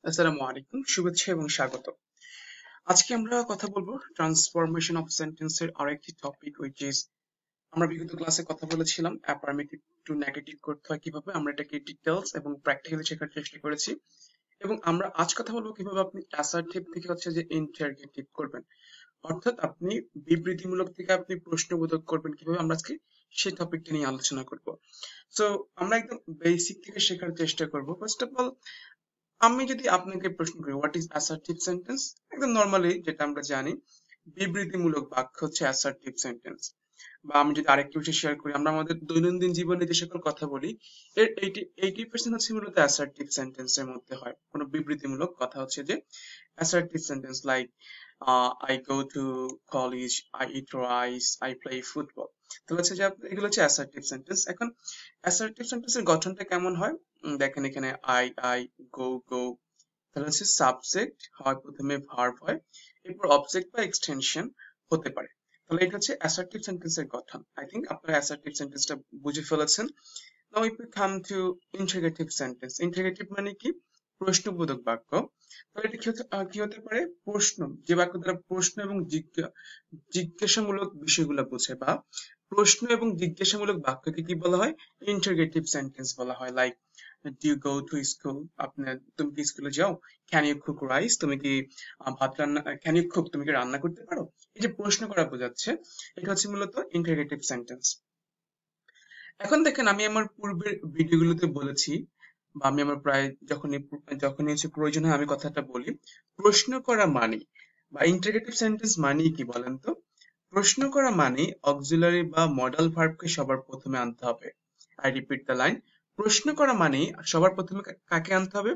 আসসালামু আলাইকুম, শুভেচ্ছা এবং স্বাগত। আজকে আমরা কথা বলবো ট্রান্সফরমেশন অফ সেন্টেন্সের আরেকটি টপিক, which is আমরা বিগত ক্লাসে কথা বলেছিলাম অ্যাফার্মেটিভ টু নেগেটিভ করতে হয় কিভাবে। আমরা এটাকে ডিটেলস এবং প্র্যাকটিক্যালি শেখার চেষ্টা করেছি এবং আমরা আজ কথা বলবো কিভাবে আপনি অ্যাসার্টিভ থেকে হচ্ছে যে ইন্টারগেটিভ করবেন, অর্থাৎ আপনি বিবৃতিমূলক থেকে আপনি প্রশ্নবোধক করবেন কিভাবে। আমরা আজকে সেই টপিকটা নিয়ে আলোচনা করব। সো আমরা একদম বেসিক থেকে শেখার চেষ্টা করব। ফার্স্ট অফ অল, আমি যদি আপনাকে প্রশ্ন করি হোয়াট ইজ অ্যাসার্টিভ সেন্টেন্স, একদম নর্মালি যেটা আমরা জানি বিবৃতিমূলক বাক্য হচ্ছে অ্যাসার্টিভ সেন্টেন্স। বা আমি যদি আরেকটু বিষয় শেয়ার করি, আমরা আমাদের দৈনন্দিন জীবনে যে সকল কথা বলি এর 80% হচ্ছে মূলত অ্যাসার্টিভ সেন্টেন্সের মধ্যে হয়। কোনো বিবৃতিমূলক কথা হচ্ছে যে assertive sentence like I go to college, I eat rice, I play football. তাহলে হচ্ছে যে এগুলো হচ্ছে assertive sentence। এখন assertive sentence এর গঠনটা কেমন হয়? দেখেন এখানে I go, তাহলে হচ্ছে সাবজেক্ট হয়, প্রথমে ভার্ব হয়, এরপর অবজেক্ট বা এক্সটেনশন হতে পারে। তাহলে এটা হচ্ছে অ্যাসার্টিভ সেন্টেন্সের গঠন। আই থিঙ্ক আপনারা অ্যাসার্টিভ সেন্টেন্সটা বুঝে ফেলেছেন। Now if you come to interrogative sentence, interrogative মানে কি? প্রশ্নবোধক বাক্য। তাহলে এটা কি হতে পারে? প্রশ্ন, যে বাক্য দ্বারা প্রশ্ন এবং জিজ্ঞাসামূলক বিষয়গুলো বোঝে, বা প্রশ্ন এবং জিজ্ঞাসামূলক বাক্যকে কি বলা হয়? ইন্টারগেটিভ সেন্টেন্স বলা হয়। Like do you go to school, আপনার তুমি কি স্কুলে যাও? ক্যান ইউ কুক রাইস, তুমি কি ভাত রান্না, ক্যান ইউ কুক, তুমি কি রান্না করতে পারো? এই যে প্রশ্ন করা বোঝাচ্ছে, এটা হচ্ছে মূলত ইন্টারগেটিভ সেন্টেন্স। এখন দেখেন, আমি আমার পূর্বের ভিডিওগুলোতে বলেছি, বা আমি আমার প্রায় যখনই হচ্ছে প্রয়োজন হয় আমি কথাটা বলি, প্রশ্ন করা মানে বা ইন্টারগেটিভ সেন্টেন্স মানে কি বলেন তো? প্রশ্ন করা মানে অক্সিলারি বা মডাল ভার্বকে সবার প্রথমে আনতে হবে। I repeat the line. প্রশ্ন করা মানে সবার প্রথমে কাকে আনতে হবে?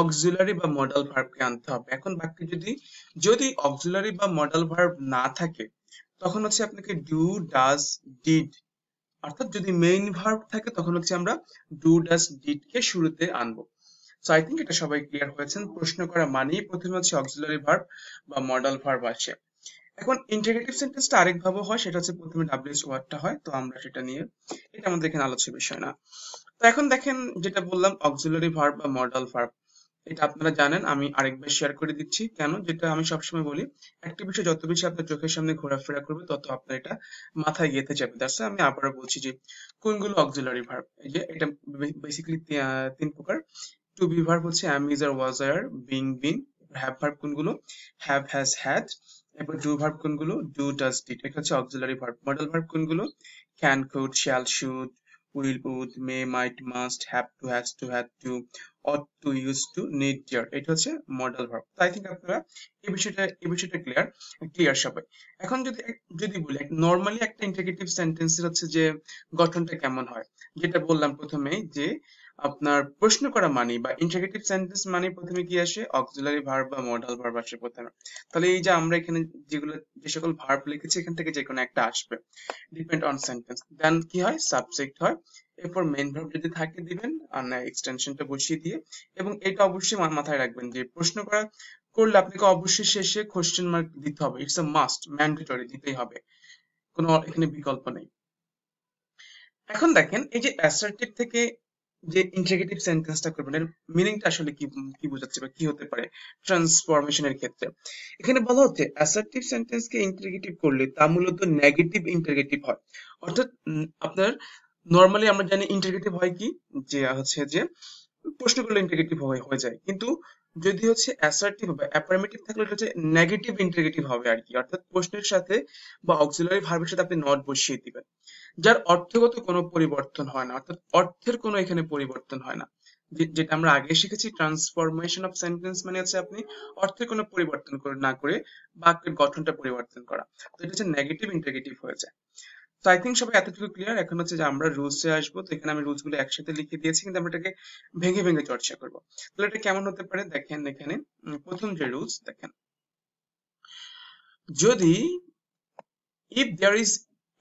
অক্সিলারি বা মডাল ভার্বকে আনতে হবে। এখন বাক্যে যদি যদি অক্সিলারি বা মডাল ভার্ব না থাকে, তখন হচ্ছে আপনাকে ডু, ডাজ, ডিড, অর্থাৎ যদি মেইন ভার্ব থাকে তখন হচ্ছে আমরা ডু, ডাজ, ডিড কে শুরুতে আনবো। সো আই থিঙ্ক এটা সবাই ক্লিয়ার হয়েছেন। প্রশ্ন করা মানেই প্রথমে হচ্ছে অক্সিলারি ভার্ব বা মডাল ভার্ব আসে। এখন ইন্টারগেটিভ সেন্টেন্সটা আরেক ভাবে হয়, সেটা হচ্ছে প্রথমে ডাব্লিউএইচ ওয়ার্ডটা হয়, তো আমরা সেটা নিয়ে, এটা আমাদের এখানে আলোচ্য বিষয় না। তো এখন দেখেন, যেটা বললাম অক্সিলারি ভার্ব বা মডাল ভার্ব, এটা আপনারা জানেন, আমি আরেকবার শেয়ার করে দিচ্ছি কেন, যেটা আমি সবসময় বলি, একটা বিষয় যত বেশি আপনার চোখের সামনে ঘোরাফেরা করবে তত আপনার এটা মাথায় গেঁথে যাবে। দ্যাটস আমি আবারও বলছি যে কোনগুলো অক্সিলারি ভার্ব। এই যে এটা বেসিক্যালি তিন প্রকার। টু বি ভার্ব হচ্ছে am, is, আর was, are, being, been। Have verb কোনগুলো? Have, has, had. এরপর ডু ভার্ব কোনগুলো? Do, does, did. এটা হচ্ছে অক্সিলারি ভার্ব। মডেল ভার্ব কোনগুলো? Can, could, shall, should, will, would, may, might, must, have to, has to, had to, ought to, used to, need, dare। এটা হচ্ছে modal verb. তাই think আপনারা এই বিষয়টা clear সবাই। এখন যদি বলি নর্মালি একটা ইন্টারগেটিভ সেন্টেন্সের হচ্ছে যে গঠনটা কেমন হয়, যেটা বললাম প্রথমেই যে আপনার প্রশ্ন করা মানে বা ইন্টারগেটিভ সেন্টেন্স মানে প্রথমে কি আসে? অক্সিলারি ভার্ব বা মডাল ভার্ব আসে প্রথমে। তাহলে এই যে আমরা এখানে যে সকল ভার্ব লিখেছি, এখান থেকে যে কোনো একটা আসবে, ডিপেন্ড অন সেন্টেন্স। দেন কি হয়? সাবজেক্ট হয়। এরপর মেইন ভার্ব যদি থাকে দিবেন, আর না এক্সটেনশনটা বসিয়ে দিয়ে। এবং এটা অবশ্যই মাথায় রাখবেন যে প্রশ্ন করলে আপনাকে অবশ্যই শেষে কোশ্চেন মার্ক দিতে হবে। ইটস আ মাস্ট, ম্যান্ডেটরি, দিতেই হবে, কোনো এখানে বিকল্প নেই। এখন দেখেন, এই যে অ্যাসার্টিভ থেকে যে ইন্টিগ্রেটিভ সেন্টেন্সটা করবেন, এর মিনিংটা আসলে কি কি বোঝাচ্ছে বা কি হতে পারে ট্রান্সফরমেশনের ক্ষেত্রে? এখানে বলা হচ্ছে অ্যাসার্টিভ সেন্টেন্সকে ইন্টিগ্রেটিভ করলে তা মূলত নেগেটিভ ইন্টিগ্রেটিভ হয়। অর্থাৎ আপনার নর্মালি আমরা জানি ইন্টিগ্রেটিভ হয় কি, যে হচ্ছে যে প্রশ্ন করলে ইন্টিগ্রেটিভ হয়ে যায়, কিন্তু যদি হচ্ছে অ্যাসার্টিভ বা অ্যাফার্মেটিভ থাকলে এটা হচ্ছে নেগেটিভ ইন্টিগ্রেটিভ হবে আর কি। অর্থাৎ প্রশ্নের সাথে বা অক্সিলারি ভার্বের সাথে আপনি নট বসিয়ে দিবেন, যার অর্থগত কোনো পরিবর্তন হয় না, অর্থাৎ অর্থের কোনো এখানে পরিবর্তন হয় না। যেটা আমরা আগে শিখেছি, ট্রান্সফরমেশন অফ সেন্টেন্স মানে হচ্ছে আপনি অর্থের কোনো পরিবর্তন না করে বাক্যের গঠনটা পরিবর্তন করা। তো এটা হচ্ছে নেগেটিভ ইন্টিগ্রেটিভ হয়ে যায়। তো আই থিঙ্ক সবাই এতটুকু ক্লিয়ার। এখন হচ্ছে যে আমরা রুলসে আসবো। তো এখানে আমি রুলস গুলো একসাথে লিখে দিয়েছি, কিন্তু আমরা এটাকে ভেঙে ভেঙে চর্চা করবো। তাহলে এটা কেমন হতে পারে দেখেন এখানে। প্রথম যে রুলস দেখেন, যদি if there is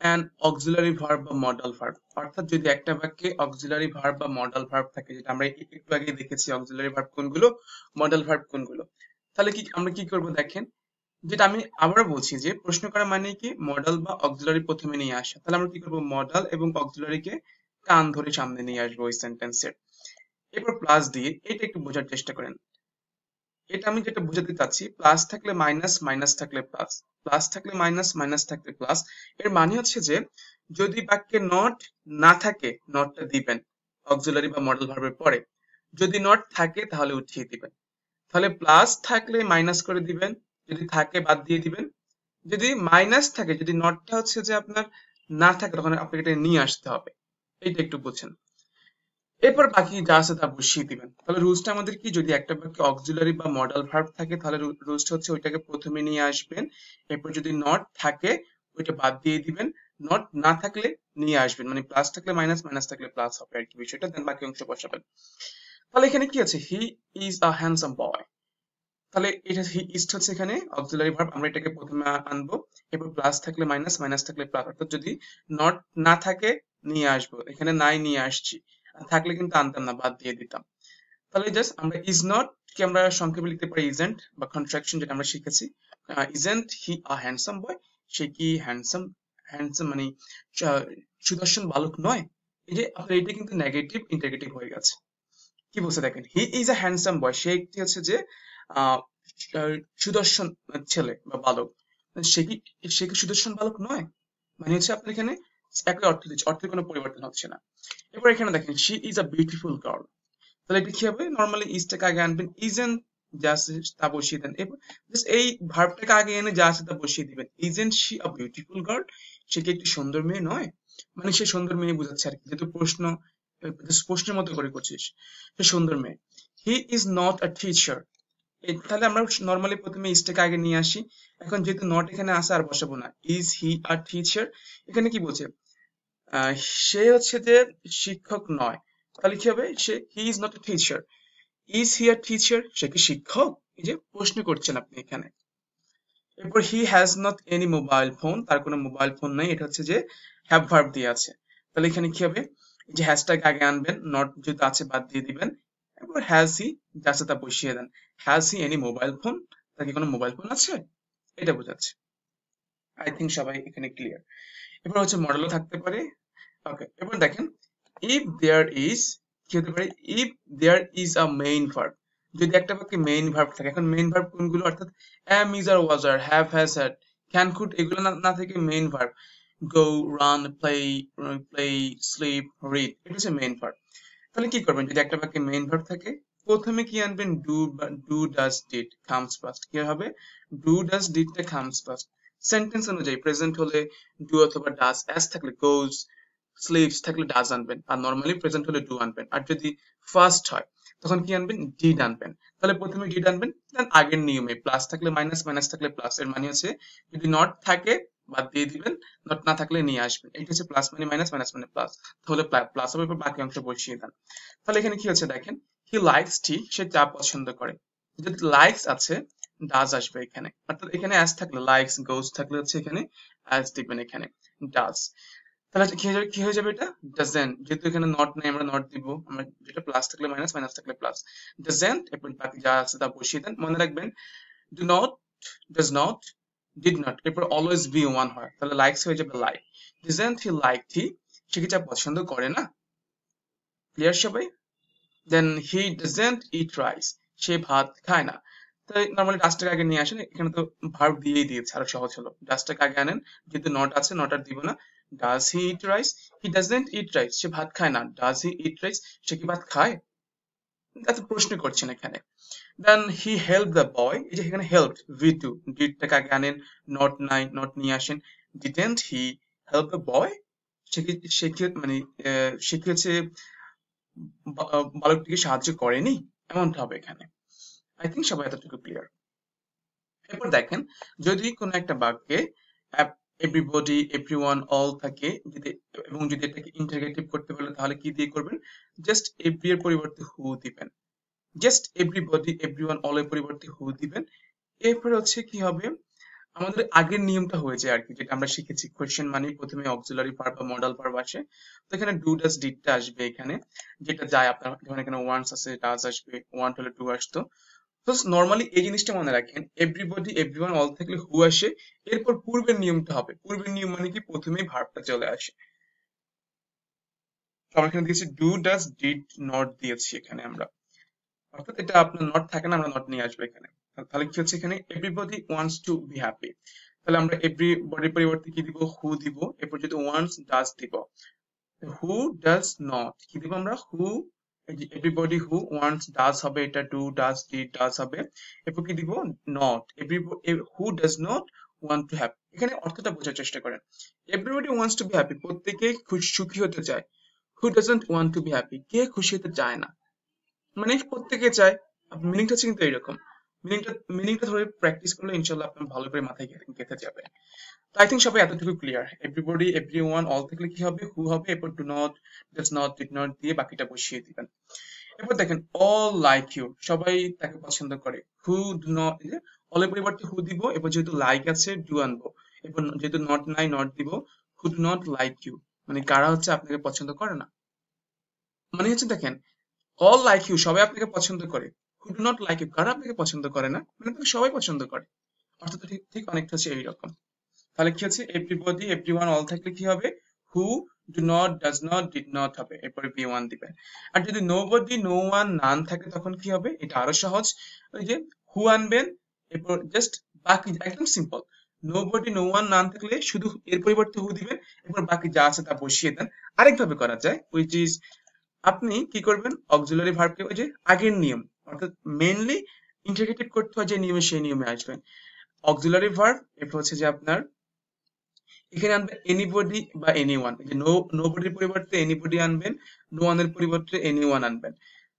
an auxiliary verb বা modal verb, অর্থাৎ যদি একটা বাক্যে auxiliary verb বা modal verb থাকে, যেটা আমরা একটু আগে দেখেছি auxiliary verb কোনগুলো, modal verb কোনগুলো, তাহলে আমরা কি করব দেখেন। যেটা আমি আবারও বলছি যে প্রশ্ন করা মানে কি, মডাল বা অক্সিলারি প্রথমে নিয়ে আসা। তাহলে আমরা কি করব? মডাল এবং অক্সিলারিকে কান ধরে সামনে নিয়ে আসবো ওই সেন্টেন্সের। এরপর প্লাস দিয়ে এটা একটু বোঝার চেষ্টা করেন। এটা আমি যেটা বোঝাতে চাচ্ছি, প্লাস থাকলে মাইনাস, মাইনাস থাকলে প্লাস, প্লাস থাকলে মাইনাস, মাইনাস থাকলে প্লাস। এর মানে হচ্ছে যে যদি বাক্যে নট না থাকে নটটা দিবেন অক্সিলারি বা মডেল ভার্বের পরে, যদি নট থাকে তাহলে উঠিয়ে দিবেন। তাহলে প্লাস থাকলে মাইনাস করে দিবেন, যদি থাকে বাদ দিয়ে দিবেন। যদি মাইনাস থাকে, যদি নটটা হচ্ছে যে আপনার না থাকে, তখন আপনাকে এটা নিয়ে আসতে হবে। এইটা একটু বুঝছেন। এরপর বাকি যা আছে তা বসিয়ে দিবেন। তাহলে রুলসটা আমাদের কি, যদি একটা বাক্যে অক্সিলারি বা মডাল ভার্ব থাকে তাহলে রুলসটা হচ্ছে ওইটাকে প্রথমে নিয়ে আসবেন। এরপর যদি নট থাকে ওইটা বাদ দিয়ে দিবেন, নট না থাকলে নিয়ে আসবেন, মানে প্লাস থাকলে মাইনাস, মাইনাস থাকলে প্লাস হবে আর কি বিষয়টা, দেন বাকি অংশ বসাবেন। তাহলে এখানে কি আছে, he is a handsome boy. তাহলে এটা হি ইজ হচ্ছে এখানে অক্সিলারি ভার্ব, আমরা এটাকে প্রথমে আনবো। এরপর প্লাস থাকলে মাইনাস, মাইনাস থাকলে প্লাস, অর্থাৎ যদি নট না থাকে নিয়ে আসবো, এখানে নাই নিয়ে আসছি, আর থাকলে কিন্তু আনতাম না, বাদ দিয়ে দিতাম। তাহলে জাস্ট আমরা ইজ নট কে আমরা সংক্ষেপে লিখতে পারি ইজেন্ট, বা কন্ট্রাকশন যেটা আমরা শিখেছি। Isn't he a handsome boy, সে কি হ্যান্ডসাম, হ্যান্ডসাম মানে সুদর্শন বালক নয়। এই যে আপনার এটা কিন্তু নেগেটিভ ইন্টারগেটিভ হয়ে গেছে। কি বলছে দেখেন, he is a handsome boy, সে একটি হচ্ছে যে আহ, সুদর্শন ছেলে বা বালক। সে কি সুদর্শন বালক নয়, মানে হচ্ছে আপনার এখানে একই অর্থ দিচ্ছে, অর্থের কোনো পরিবর্তন হচ্ছে না। এবার এখানে দেখেন she is a beautiful girl, তাহলে এটা কি হবে, নর্মালি ইজটাকে আগে আনবেন, ইজেন্ট যা আছে তা বসিয়ে দেন, এবার জাস্ট এই ভার্বটাকে আগে এনে যা আছে তা বসিয়ে দিবেন। Isn't she a beautiful girl, সে কি একটি সুন্দর মেয়ে নয়, মানে সে সুন্দর মেয়ে বোঝাচ্ছে আর কি, যেহেতু প্রশ্ন প্রশ্নের মতো করে করছিস, সে সুন্দর মেয়ে। হি ইজ নট আ টিচার, তাহলে আমরা নর্মালি প্রথমে ইজটাকে আগে নিয়ে আসি। এখন যেহেতু নট এখানে আসে আর বসাবো না, ইজ হি আ টিচার, এখানে কি বলছে, আহ, সে হচ্ছে যে শিক্ষক নয়, তাহলে কি হবে, সে he is not a teacher. Is he a teacher, সে কি শিক্ষক, এই যে প্রশ্ন করছেন আপনি এখানে। এরপর he has not any mobile phone, তার কোনো মোবাইল ফোন নাই, এটা হচ্ছে যে হ্যাভ ভার্ব দিয়ে আছে। তাহলে এখানে কি হবে, এই যে হ্যাশট্যাগ আগে আনবেন, নট যদি আছে বাদ দিয়ে দিবেন। এরপর হ্যাজ হি যা আছে তা বসিয়ে দেন। Has he any mobile phone, তার কি কোনো মোবাইল ফোন আছে, এটা বোঝাচ্ছে। আই থিঙ্ক সবাই এখানে ক্লিয়ার। এবার হচ্ছে মডেলও থাকতে পারে। ওকে, এবার দেখেন, ইফ দেয়ার ইজ, কি হতে পারে, if there is a main verb, যদি একটা বাক্যে মেইন ভার্ব থাকে। এখন মেইন ভার্ব কোনগুলো, অর্থাৎ am is আর was R have has had can could এগুলো না থেকে main verb, go run play sleep read, এটা হচ্ছে মেইন ভার্ব। তাহলে কি করবেন, যদি একটা বাক্যে মেইন ভার্ব থাকে প্রথমে কি আনবেন, do does did comes first, কি হবে, ডু ডাজ ডিডটা কামস ফার্স্ট। সেন্টেন্স অনুযায়ী প্রেজেন্ট হলে ডু অথবা ডাজ, অ্যাজ থাকলে গোজ, স্লিপস থাকলে ডাজ আনবেন, আর নর্মালি প্রেজেন্ট হলে ডু আনবেন। আর যদি ফার্স্ট হয় তখন কি আনবেন, ডিড আনবেন। তাহলে প্রথমে ডিড আনবেন, দেন আগের নিয়মে প্লাস থাকলে মাইনাস, মাইনাস থাকলে প্লাস, এর মানে হচ্ছে যদি নট থাকে বাদ দিয়ে দিবেন, নট না থাকলে নিয়ে আসবেন। এটা হচ্ছে প্লাস মানে মাইনাস, মাইনাস মানে প্লাস, তাহলে প্লাস হবে, এরপর বাকি অংশ বসিয়ে দেন। তাহলে এখানে কি হচ্ছে দেখেন, হি লাইকস টি, সে চা পছন্দ করে। যদি লাইকস আছে ডাজ আসবে এখানে, অর্থাৎ এখানে অ্যাজ থাকলে লাইকস, গোজ থাকলে হচ্ছে এখানে অ্যাজ দিবেন, এখানে ডাজ। তাহলে কি হয়ে যাবে এটা, ডাজেন্ট, যেহেতু এখানে নট নেই আমরা নট দিব, আমরা যেটা প্লাস থাকলে মাইনাস, মাইনাস থাকলে প্লাস, ডাজেন্ট, এরপর বাকি যা আছে তা বসিয়ে দেন। মনে রাখবেন do not, does not, did not, এরপর অলওয়েজ বি ওয়ান হয়, তাহলে লাইকস হয়ে যাবে like. Doesn't he like tea, সে কি চা পছন্দ করে না, ক্লিয়ার সবাই। দেন হি ডাজেন্ট ইট রাইস, সে ভাত খায় না। তাই নর্মালি ডাজটাকে আগে নিয়ে আসেন, এখানে তো ভার্ব দিয়েই দিয়েছে, আরো সহজ হলো, ডাজটাকে আগে আনেন, যেহেতু নট আছে নট আর দিব না। Does he eat rice, he doesn't eat rice, সে ভাত খায় না, ডাজ হি ইট রাইস, সে কি ভাত খায়, এত প্রশ্ন করছেন এখানে। দেন হি হেল্প দ্য বয়, এই যে এখানে হেল্প ভি টু, ডিডটাকে আগে আনেন, নট নাই, নট নিয়ে আসেন। Didn't he help the boy, সে কি মানে সে কি হচ্ছে বালকটিকে সাহায্য করেনি, এমনটা হবে এখানে। আই থিঙ্ক সবাই এতটুকু ক্লিয়ার। এরপর দেখেন, যদি কোনো একটা বাক্যে এভরিবডি, এভরিওয়ান, অল থাকে, যদি এবং যদি এটাকে ইন্টারগেটিভ করতে বলে তাহলে কি দিয়ে করবেন, জাস্ট এভরি এর পরিবর্তে হু দিবেন, জাস্ট এভরিবডি, এভরিওয়ান, অল এর পরিবর্তে হু দিবেন। এরপরে হচ্ছে কি হবে, আমাদের আগের নিয়মটা হয়ে যায় আর কি, যেটা আমরা শিখেছি, কোয়েশ্চেন মানে প্রথমে অক্সিলারি ভার্ব বা মডাল ভার্ব আসে, তো এখানে ডু ডাজ ডিডটা আসবে এখানে, যেটা যায় আপনার, যেমন এখানে ওয়ান্স আছে ডাজ আসবে, ওয়ান্ট হলে ডু আসতো। তো নর্মালি এই জিনিসটা মনে রাখেন, এভরিবডি, এভরিওয়ান, অল থাকলে হু আসে, এরপর পূর্বের নিয়মটা হবে, পূর্বের নিয়ম মানে কি, প্রথমেই ভার্বটা চলে আসে। তো আমরা এখানে দিয়েছি ডু ডাজ ডিড নট দিয়েছি এখানে আমরা। অর্থাৎ এটা আপনার নট থাকে না, আমরা নট নিয়ে আসবো এখানে। তাহলে কি হচ্ছে এখানে, everybody wants to be happy. তাহলে আমরা এভরিবডির পরিবর্তে কি দিব, হু দিব, এরপর যদি ওয়ান্টস ডাজ দিব। হু ডাজ নট কি দিব আমরা, হু, এভরিবডি হু ওয়ান্টস ডাজ হবে, এটা ডু ডাজ ডিড ডাজ হবে, এরপর কি দিব, not, who does not want to happy. এখানে অর্থটা বোঝার চেষ্টা করেন। Everybody wants to be happy, প্রত্যেকে সুখী হতে চায়। Who doesn't want to be happy, কে খুশি হতে চায় না, মানে প্রত্যেকে চায়। মিনিংটা হচ্ছে কিন্তু এইরকম। মিনিংটা ধরে প্র্যাকটিস করলে ইনশাল্লাহ আপনার ভালো করে মাথায় গেঁথে যাবে। তো আই থিঙ্ক সবাই এতটুকু ক্লিয়ার। এভরিবডি, এভরিওয়ান, অল থাকলে কি হবে, হু হবে, এরপর do not, does not, did not দিয়ে বাকিটা বসিয়ে দিবেন। এরপর দেখেন অল লাইক ইউ, সবাই তাকে পছন্দ করে। হু ডু নট, অলের পরিবর্তে হু দিব, এরপর যেহেতু লাইক আছে ডু আনবো, এরপর যেহেতু নট নাই নট দিব, who do not like you, মানে কারা হচ্ছে আপনাকে পছন্দ করে না। মানে হচ্ছে দেখেন, অল লাইক ইউ, সবাই আপনাকে পছন্দ করে। Who do not like you, কারা আপনাকে পছন্দ করে না, মানে আপনাকে সবাই পছন্দ করে। অর্থাৎ ঠিক ঠিক অনেকটা হচ্ছে এইরকম। তাহলে কি হচ্ছে, এভরিবডি, এভরিওয়ান, অল থাকলে কি হবে, who, do not, does not, did not হবে, এরপরে বি ওয়ান দিবেন। আর যদি নোবডি, নো ওয়ান, নান থাকে তখন কি হবে, এটা আরো সহজ। ওই যে হু আনবেন, এরপর জাস্ট বাকি একদম সিম্পল। নোবডি, নো ওয়ান, নান থাকলে শুধু এর পরিবর্তে হু দিবেন, এরপর বাকি যা আছে তা বসিয়ে দেন। আরেকভাবে করা যায়, উইচ ইজ, আপনি কি করবেন, অক্সিলারি ভার্বকে ওই যে আগের নিয়ম, অর্থাৎ মেইনলি ইন্টিগ্রেটিভ করতে হয় যে নিয়মে, সেই নিয়মে আসবেন। অক্সিলারি ভার্ব, এরপর হচ্ছে যে আপনার এখানে আনবেন এনিবডি বা এনিওয়ান, যে নোবডির পরিবর্তে এনিবডি আনবেন, নো ওয়ানের পরিবর্তে এনিওয়ান আনবেন।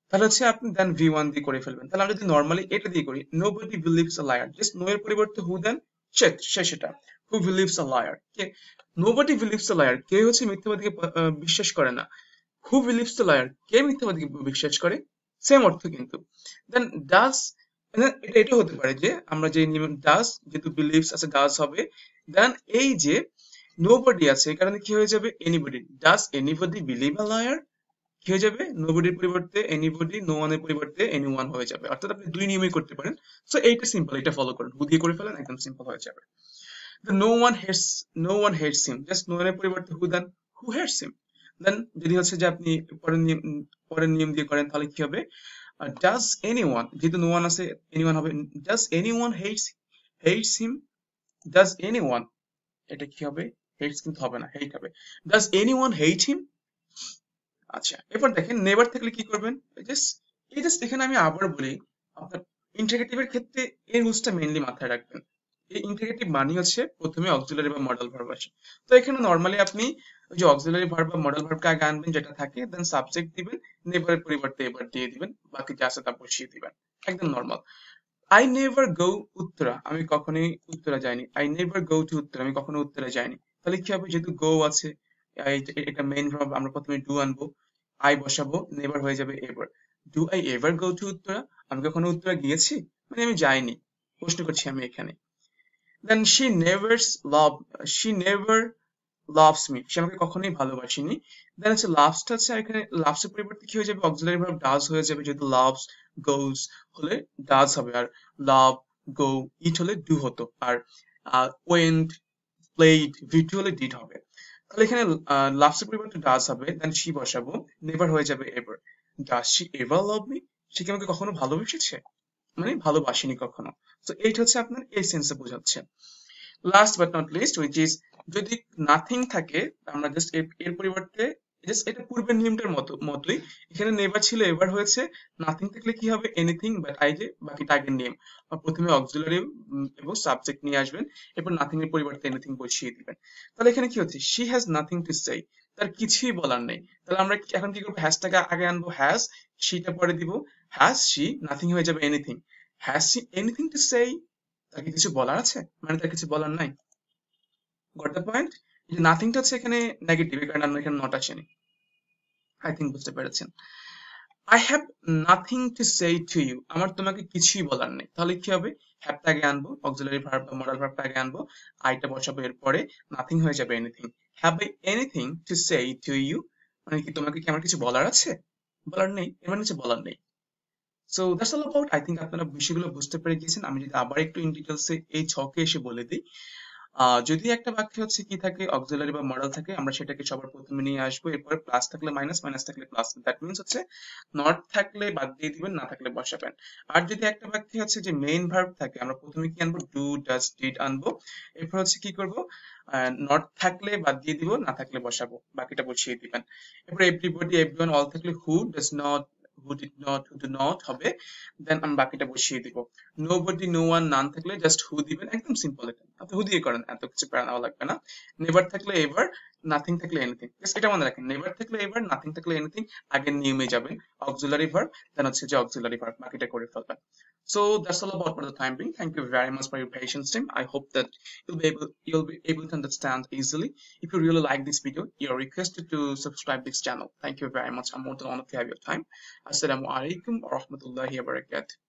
তাহলে হচ্ছে আপনি দেন ভি ওয়ান দিয়ে করে ফেলবেন। তাহলে আমরা যদি নর্মালি এটা দিয়ে করি, nobody believes a liar, just no এর পরিবর্তে হু দেন, সেটা হু বিলিভস আ লায়ার, কে, নোবডি বিলিভস আ লায়ার, কে হচ্ছে মিথ্যাবাদীকে বিশ্বাস করে না। হু বিলিভস দ্য লায়ার, কে মিথ্যাবাদীকে বিশ্বাস করে, সেম অর্থ কিন্তু। দেন ডাজ, এটা হতে পারে যে আমরা যে নিয়ম, ডাজ যেহেতু বিলিভস আছে ডাজ হবে। দেন এই যে নোবডি আছে, এই কারণে কি হয়ে যাবে, anybody. Does anybody believe a liar, কি হয়ে যাবে, নোবডির পরিবর্তে এনিবডি, নো ওয়ানের পরিবর্তে এনিওয়ান হয়ে যাবে। অর্থাৎ আপনি দুই নিয়মই করতে পারেন। সো এইটা সিম্পল, এটা ফলো করেন, হু দিয়ে করে ফেলেন, একদম সিম্পল হয়ে যাবে। No one hates, no one hates him, just no ওয়ানের পরিবর্তে হু দেন, হু হেটস হিম। দেন যদি হচ্ছে যে আপনি পরের নিয়ম দিয়ে করেন, তাহলে কি হবে, ডাজ এনিওয়ান, যেহেতু নো ওয়ান আছে এনিওয়ান হবে, does anyone hates him, does anyone, এটা কি হবে, হেটস কিন্তু হবে না, হেট হবে। ডাজ এনিওয়ান হেট হিম। আচ্ছা, এরপর দেখেন নেভার থাকলে কি করবেন, জাস্ট এই জাস্ট এখানে আমি আবার বলি, আপনার ইন্টিগ্রেটিভের ক্ষেত্রে এই রুলসটা মেইনলি মাথায় রাখবেন। এই ইন্টিগ্রেটিভ মানে হচ্ছে প্রথমে অক্সিলারি বা মডেল ভার্ব আসে। তো এখানে নর্মালি আপনি ওই যে অক্সিলারি ভার্ব বা মডেল ভার্বকে আগে আনবেন যেটা থাকে, দেন সাবজেক্ট দিবেন, নেভারের পরিবর্তে এবার দিয়ে দিবেন, বাকি যা আছে তা বসিয়ে দিবেন, একদম নর্মাল। আই নেভার গো উত্তরা, আমি কখনোই উত্তরা যাইনি। I never go to Uttara, আমি কখনো উত্তরা যাইনি। তাহলে কি হবে, যেহেতু গো আছে, এটা মেইন ভার্ব, আমরা প্রথমে ডু আনবো, আই বসাবো, নেভার হয়ে যাবে ever. Do I ever go to Uttara, আমি কখনো উত্তরা গিয়েছি, মানে আমি যাইনি, প্রশ্ন করছি আমি এখানে। Then she never loves me, সে আমাকে কখনোই ভালোবাসেনি। দেন হচ্ছে লাভসটা হচ্ছে, আর এখানে লাভসের পরিবর্তে কি হয়ে যাবে, অক্সিলারি ভার্ব ডাজ হয়ে যাবে, যেহেতু লাভস গোস হলে ডাজ হবে, আর লাভ গো ইট হলে ডু হতো, আর ওয়েন্ট প্লেড ভিট হলে ডিড হবে। তাহলে এখানে লাভসের পরিবর্তে ডাজ হবে, দেন শি বসাবো, নেভার হয়ে যাবে ever. Does she ever love me, সে কি আমাকে কখনো ভালোবেসেছে, মানে ভালোবাসেনি কখনো। তো এইটা হচ্ছে আপনার এই সেন্সে বোঝাচ্ছে। Last but not list, which is, যদি নাথিং থাকে, আমরা জাস্ট এর পরিবর্তে, জাস্ট এটা পূর্বের নিয়মটার মতোই, এখানে নেভার ছিল এবার হয়েছে, নাথিং থাকলে কি হবে, এনিথিং বাট আই, যে বাকিটা আগের নিয়ম, প্রথমে অক্সিলারি এবং সাবজেক্ট নিয়ে আসবেন, এরপর নাথিং এর পরিবর্তে এনিথিং বসিয়ে দিবেন। তাহলে এখানে কি হচ্ছে, শি হ্যাজ নাথিং টু সে, তার কিছুই বলার নেই। তাহলে আমরা এখন কি করবো, হ্যাশটাকে আগে আনবো, হ্যাজ, শিটা পরে দিব, হ্যাজ শি, নাথিং হয়ে যাবে anything. Has she anything to সে, তার কি কিছু বলার আছে, মানে তার কিছু বলার নাই। গট দ্য পয়েন্ট, যে নাথিংটা হচ্ছে এখানে নেগেটিভ, কারণ আমরা এখানে নট আসেনি। আই থিঙ্ক বুঝতে পেরেছেন। I have nothing to say to you, আমার তোমাকে কিছুই বলার নেই। তাহলে কি হবে, হ্যাভটা আগে আনবো, অক্সিলারি ভার্ব বা মডাল ভার্বটা আগে আনবো, আইটা বসাবো, এরপরে নাথিং হয়ে যাবে anything. Have I anything to say to you, মানে কি তোমাকে কি আমার কিছু বলার আছে, বলার নেই, এর মানে হচ্ছে বলার নেই। So that's all about, I think আপনারা বিষয়গুলো বুঝতে পেরে গিয়েছেন। আমি যদি আবার একটু ইন ডিটেলসে এই ছকে এসে বলে দিই, যদি একটা বাক্যে হচ্ছে কি থাকে অক্সিলারি বা মডেল থাকে আমরা সেটাকে সবার প্রথমে নিয়ে আসবো, এরপরে প্লাস থাকলে মাইনাস, মাইনাস থাকলে প্লাস। দ্যাট মিনস হচ্ছে নট থাকলে বাদ দিয়ে দিবেন, না থাকলে বসাবেন। আর যদি একটা বাক্যে হচ্ছে যে মেইন ভার্ব থাকে আমরা প্রথমে কি আনবো, ডু ডাজ ডিড আনবো, এরপর হচ্ছে কি করব, নট থাকলে বাদ দিয়ে দিব, না থাকলে বসাবো, বাকিটা বসিয়ে দিবেন। এরপর এভরিবডি এভরিওয়ান অল থাকলে হু does not, who did not, who do not হবে, দেন আমি বাকিটা বসিয়ে দিব। নোবডি নো ওয়ান নান থাকলে জাস্ট হু দিবেন, একদম সিম্পল। এটা আপনি হু দিয়ে করেন, এত কিছু প্যারা নেওয়া লাগবে না। নেভার থাকলে এভার, নাথিং থাকলে এনিথিং, জাস্ট এটা মনে রাখেন, নেভার থাকলে এভার, নাথিং থাকলে এনিথিং, আগে নিয়মে যাবেন, অক্সিলারি ভার্ব, দেন হচ্ছে যে অক্সিলারি ভার্ব, বাকিটা করে ফেলবেন। So that's all about for the time being. Thank you very much for your patience, team. I hope that you'll be able to understand easily. If you really like this video, you're requested to subscribe this channel. Thank you very much. I'm more than honored to have your time. Assalamu alaikum wa rahmatullahi wa barakatuh.